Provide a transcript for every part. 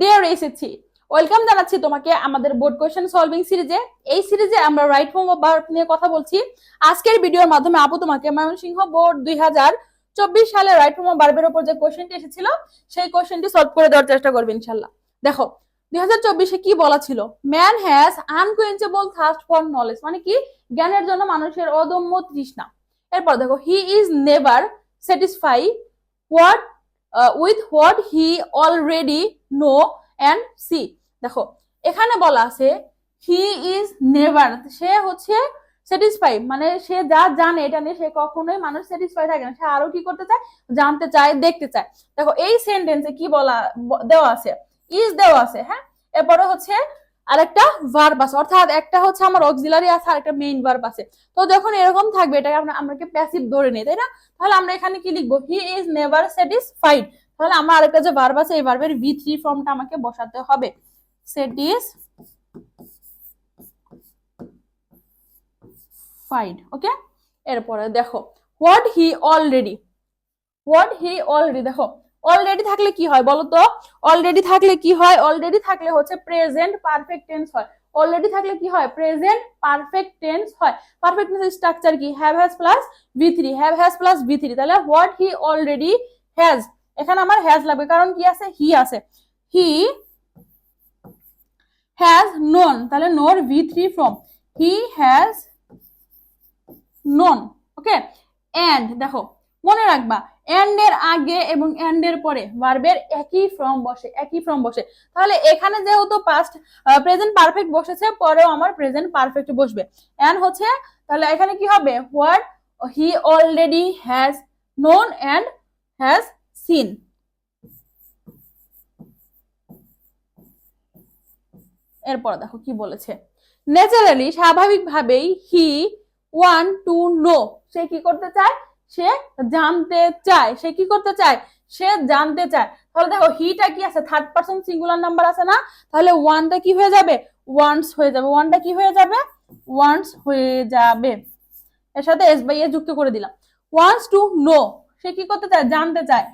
Deer এসেছি, welcome জানাচ্ছি তোমাকে আমাদের বোর্ড কোশ্চেন সলভিং সিরিজে। এই সিরিজে আমরা রাইট ফর্ম অফ ভার্ব নিয়ে কথা বলছি। আজকের ভিডিওর মাধ্যমে আপু তোমাকে ময়মনসিংহ বোর্ড 2024 সালে রাইট ফর্ম অফ ভার্বের উপর যে কোশ্চেনটি এসেছিল সেই কোশ্চেনটি সলভ করে দেওয়ার চেষ্টা করবে ইনশাআল্লাহ। দেখো 2024-এ কি বলা ছিল? Man has unquenchable thirst for knowledge, মানে কি জ্ঞানের জন্য মানুষের অদম্য তৃষ্ণা। এরপর দেখো he is never satisfy what with what he already know and see. দেখো এখানে বলা আছে হি ইজ নেভার, সে হচ্ছে স্যাটিসফাই, মানে সে যা জানে এটা নিয়ে সে কখনোই মানুষ স্যাটিসফাই থাকে না, সে আরো কি করতে চায়, জানতে চায়, দেখতে চায়। দেখো এই সেন্টেন্সে কি বলা দেওয়া আছে, ইজ দেওয়া আছে, হ্যাঁ। এরপরে হচ্ছে আরেকটা ভার্ব আছে, অর্থাৎ একটা হচ্ছে আমার অক্সিলারি আছে আর একটা মেইন ভার্ব আছে। তো যখন এরকম থাকবে এটাকে আমরা কি প্যাসিভ ধরে নিই, তাই না? তাহলে আমরা এখানে কি লিখবো, হি ইজ নেভার স্যাটিসফাইড। তাহলে আমার আরেকটা যে ভার্ব আছে এই ভার্বের V3 ফর্মটা আমাকে বসাতে হবে, স্যাটিসফাইড। ওকে, এরপরে দেখো হোয়াট হি অলরেডি, দেখো অলরেডি থাকলে কি হয় বলো তো? অলরেডি থাকলে কি হয়? অলরেডি থাকলে হচ্ছে প্রেজেন্ট পারফেক্ট টেন্স হয়। অলরেডি থাকলে কি হয়? প্রেজেন্ট পারফেক্ট টেন্স হয়। পারফেক্ট টেন্সের স্ট্রাকচার কি? Have has plus V3, have has plus V3। তাহলে হোয়াট হি অলরেডি হ্যাজ, এখানে আমার হ্যাজ লাগবে কারণ কি আছে? হি আছে। হি হ্যাজ নোন, তাহলে নোর V3 form, he has known. Okay, and দেখো মনে রাখবা এন্ড এর আগে এবং এন্ড এর পরে ভার্বের একই ফর্ম বসে। তাহলে এখানে যেহেতু পাস্ট প্রেজেন্ট পারফেক্ট বসেছে, পরেও আমার প্রেজেন্ট পারফেক্ট বসবে। এন্ড হচ্ছে তাহলে এখানে কি হবে? What he already has known and has seen. এরপর দেখো কি বলেছে, ন্যাচারালি স্বাভাবিকভাবেই হি ওয়ান্ট টু নো, সে কি করতে চায়? সে জানতে চায়। সে কি করতে চায়? সে জানতে চায়। তাহলে দেখো হিটা কি আছে? থার্ড পারসন সিঙ্গুলার নাম্বার আছে না? তাহলে ওয়ানটা কি হয়ে যাবে? ওয়ান্টস হয়ে যাবে। ওয়ানটা কি হয়ে যাবে? ওয়ান্টস হয়ে যাবে। এর সাথে এস বাই এ যুক্ত করে দিলাম। ওয়ান্টস টু নো, সে কি করতে চায়? জানতে চায়।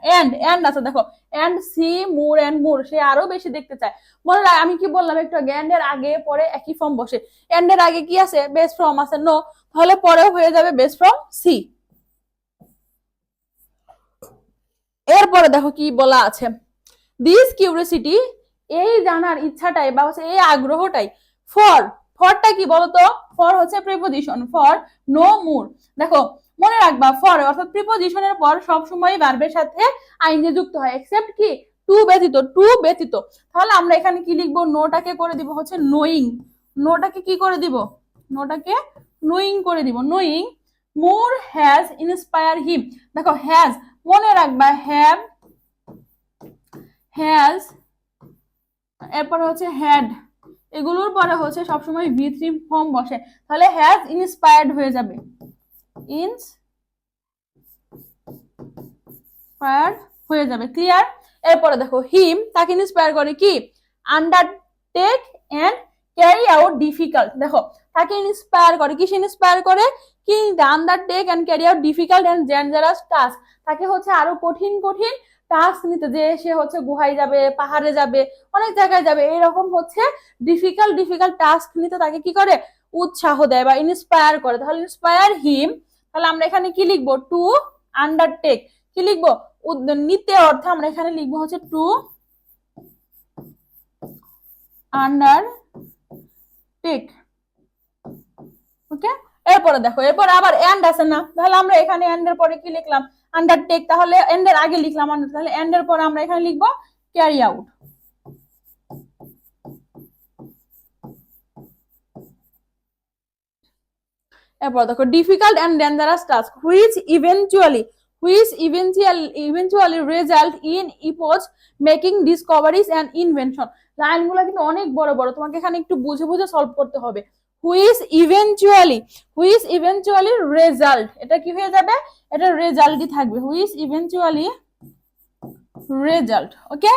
এন্ড আছে দেখো, and see more and more, সে আরো বেশি দেখতে চায়। মনে রাখ আমি কি বললাম একটু আগে, এন্ড এর আগে পরে একই ফর্ম বসে। এন্ড এর আগে কি আছে? বেস ফর্ম আছে নো, তাহলে পরেও হয়ে যাবে বেস ফর্ম সি। এরপরে দেখো কি বলা আছে, দিস কিউরিওসিটি, এই জানার ইচ্ছাটাই বা হচ্ছে এই আগ্রহটাই, ফরটা কি বলতো? ফর হচ্ছে প্রিপোজিশন, ফর নো মোর। দেখো মনে রাখবা ফর অর্থাৎ প্রিপোজিশনের পর সবসময় ভার্বের সাথে আইনজে যুক্ত হয়, এক্সেপ্ট কি টু ব্যতীত। তাহলে আমরা এখানে কি লিখবো? নোটাকে করে দিব হচ্ছে নোয়িং। নোটাকে কি করে দিব? নোটাকে নোয়িং করে দিব। নোয়িং মোর হ্যাজ ইন্সপায়ার হিম। দেখো হ্যাজ মনে রাখবা, হ্যাজ এরপর হচ্ছে হ্যাড, এগুলোর পরে হচ্ছে সবসময় V3 ফর্ম বসে। তাহলে হ্যাজ ইন্সপায়ার্ড হয়ে যাবে, ইন্সপায়ার্ড হয়ে যাবে। ক্লিয়ার? এরপরে দেখো হিম, তাকে ইন্সপায়ার করে কি? Undertake and carry out difficult. দেখো তাকে ইন্সপায়ার করে, কি ইন্সপায়ার করে? কি undertake and carry out difficult and dangerous task. তাকে হচ্ছে আরো কঠিন টাস্ক নিতে, যে সে হচ্ছে গুহায় যাবে, পাহাড়ে যাবে, অনেক জায়গায় যাবে, এরকম হচ্ছে ডিফিকাল্ট টাস্ক নিতে তাকে কি করে? উৎসাহ দেয় বা ইন্সপায়ার করে। তাহলে ইন্সপায়ার হিম, তাহলে আমরা এখানে কি লিখবো? Two undertake. কি লিখবো? নিতে অর্থে আমরা এখানে লিখবো হচ্ছে টু আন্ডারটেক। ওকে, এরপরে দেখো এরপর আবার এন্ড আছে না? তাহলে আমরা এখানে এন্ড এর পরে কি লিখলাম? আন্ডারটেক। তাহলে এন্ড এর আগে লিখলাম তাহলে এন্ড এর পরে আমরা এখানে লিখবো ক্যারি আউট। এরপর দেখো difficult and dangerous task which eventually result in epoch making discoveries and invention. লাইনগুলো কিন্তু অনেক বড় বড়, তোমাকে এখানে একটু বুঝে বুঝে সলভ করতে হবে। হুইচ ইভেন্চুয়ালি রেজাল্ট, এটা কি হয়ে যাবে? এটা রেজাল্টই থাকবে, হুইচ ইভেন্চুয়ালি রেজাল্ট। ওকে,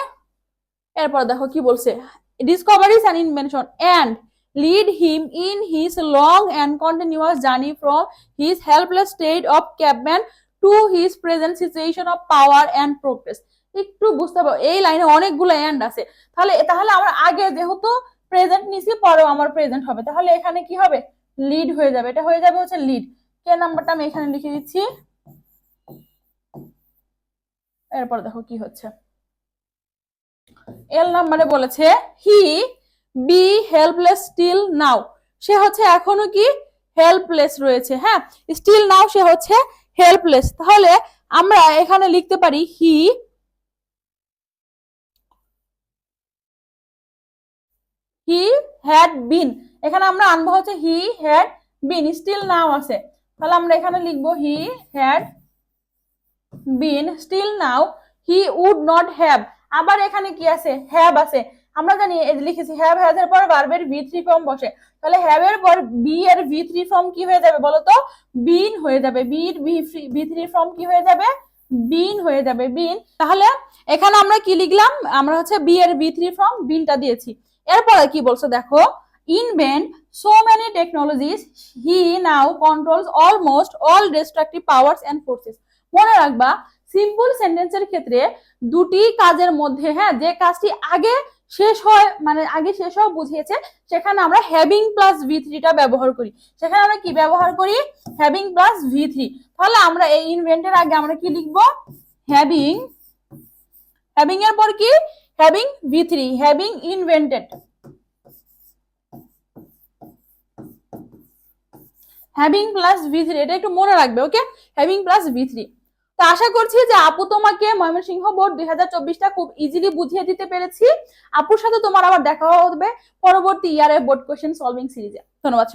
এরপর দেখো কি বলছে, discoveries and invention and lead him in his long and continuous journey from his helpless state of caveman to his present situation of power and progress. একটু বুঝতে পারো, এই লাইনে অনেকগুলো এন্ড আছে, তাহলে তাহলে আমরা আগে যেহেতু প্রেজেন্ট নিছি, পরেও আমার প্রেজেন্ট হবে, তাহলে এখানে কি হবে, লিড হয়ে যাবে, এটা হয়ে যাবে হচ্ছে লিড। কে নাম্বারটা আমি এখানে লিখে দিচ্ছি। এরপর দেখো কি হচ্ছে, এল নাম্বারে বলেছে he be helpless still now, সে হচ্ছে এখনো কি হেল্পলেস রয়েছে, হ্যাঁ স্টিল নাও সে হচ্ছে হেল্পলেস, তাহলে আমরা এখানে লিখতে পারি হি হ্যাড বিন, এখানে আমরা আনবো হচ্ছে হি হ্যাড বিন, স্টিল নাও আছে, তাহলে আমরা এখানে লিখবো he had been still now he would not have, আবার এখানে কি আছে, হ্যাভ আছে, আমরা জানি লিখেছি হ্যাভ হ্যাজ এর পর ভার্বের ভি থ্রি ফর্ম বসে, তাহলে হ্যাভ এর পর বি এর ভি থ্রি ফর্ম কি হয়ে যাবে বলতো, বিন হয়ে যাবে, বির ভি থ্রি ফর্ম কি হয়ে যাবে, বিন হয়ে যাবে, বিন। তাহলে এখানে আমরা কি লিখলাম, আমরা হচ্ছে বি এর ভি থ্রি ফর্ম বিনটা দিয়েছি। এরপরে কি বলছো দেখো, invent so many technologies he now controls almost all destructive powers and forces, মনে রাখবা সিম্পল সেন্টেন্সের ক্ষেত্রে দুটি কাজের মধ্যে, হ্যাঁ যে কাজটি আগে শেষ হয় মানে আগে শেষ হওয়া বুঝিয়েছে, সেখানে আমরা হ্যাভিং প্লাস ভি থ্রিটা ব্যবহার করি, সেখানে আমরা কি ব্যবহার করি, হ্যাভিং প্লাস ভি থ্রি। তাহলে আমরা এই ইনভেন্টের আগে আমরা কি লিখবো, হ্যাভিং, হ্যাভিং এর পর কি, having V three, having invented, having plus V three, এটা একটু মনে রাখবে, ওকে, হ্যাভিং প্লাস ভি থ্রি। তো আশা করছি যে আপু তোমাকে ময়মনসিংহ বোর্ড 2024টা খুব ইজিলি বুঝিয়ে দিতে পেরেছি। আপুর সাথে তোমার আবার দেখা হবে পরবর্তী ইয়ারের বোর্ড কোশ্চেন সলভিং সিরিজে। ধন্যবাদ।